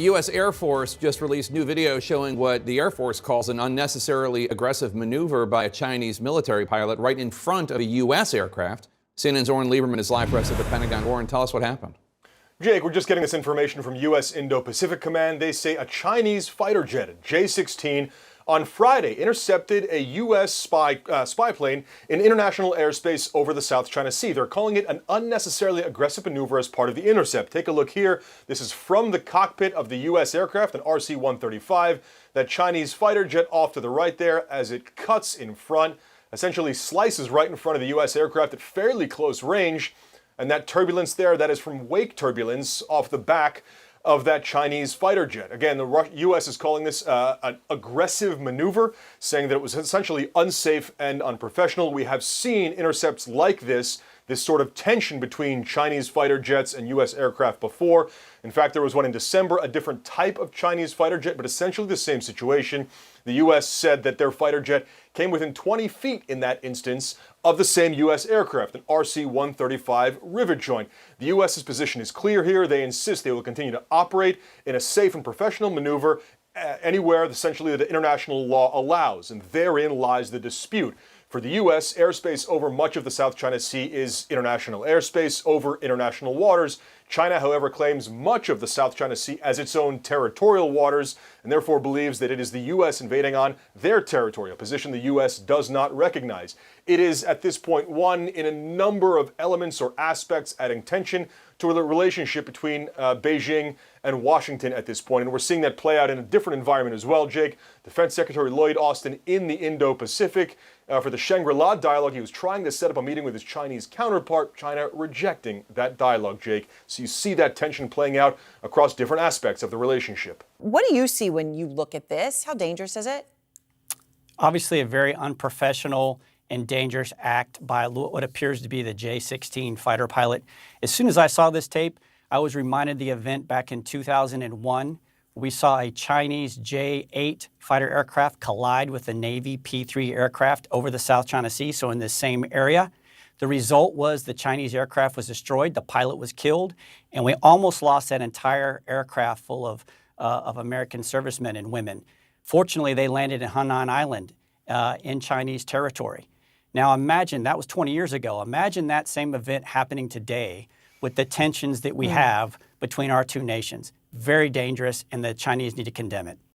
The U.S. Air Force just released new video showing what the Air Force calls an unnecessarily aggressive maneuver by a Chinese military pilot right in front of a U.S. aircraft. CNN's Oren Lieberman is live for us at the Pentagon. Oren, tell us what happened. Jake, we're just getting this information from U.S. Indo-Pacific Command. They say a Chinese fighter jet, a J-16, on Friday intercepted a U.S. spy plane in international airspace over the South China Sea. They're calling it an unnecessarily aggressive maneuver as part of the intercept. Take a look here. This is from the cockpit of the U.S. aircraft, an RC-135. That Chinese fighter jet off to the right there as it cuts in front, essentially slices right in front of the U.S. aircraft at fairly close range. And that turbulence there, that is from wake turbulence off the back of that Chinese fighter jet. Again, the U.S. is calling this an aggressive maneuver, saying that it was essentially unsafe and unprofessional. We have seen intercepts like this sort of tension between Chinese fighter jets and U.S. aircraft before. In fact, there was one in December, a different type of Chinese fighter jet, but essentially the same situation. The U.S. said that their fighter jet came within 20 feet in that instance of the same U.S. aircraft, an RC-135 rivet joint. The U.S.'s position is clear here. They insist they will continue to operate in a safe and professional maneuver anywhere essentially that international law allows, and therein lies the dispute. For the U.S., airspace over much of the South China Sea is international airspace over international waters. China, however, claims much of the South China Sea as its own territorial waters and therefore believes that it is the U.S. invading on their territory, a position the U.S. does not recognize. It is, at this point, one in a number of elements or aspects adding tension to the relationship between Beijing and Washington at this point. And we're seeing that play out in a different environment as well, Jake. Defense Secretary Lloyd Austin in the Indo-Pacific for the Shangri-La dialogue. He was trying to set up a meeting with his Chinese counterpart, China rejecting that dialogue, Jake. So you see that tension playing out across different aspects of the relationship. What do you see when you look at this? How dangerous is it? Obviously a very unprofessional and dangerous act by what appears to be the J-16 fighter pilot. As soon as I saw this tape, I was reminded of the event back in 2001. We saw a Chinese J-8 fighter aircraft collide with a Navy P-3 aircraft over the South China Sea, so in the same area. The result was the Chinese aircraft was destroyed, the pilot was killed, and we almost lost that entire aircraft full of American servicemen and women. Fortunately, they landed in Hainan Island in Chinese territory. Now imagine, that was 20 years ago, imagine that same event happening today with the tensions that we have between our two nations. Very dangerous, and the Chinese need to condemn it.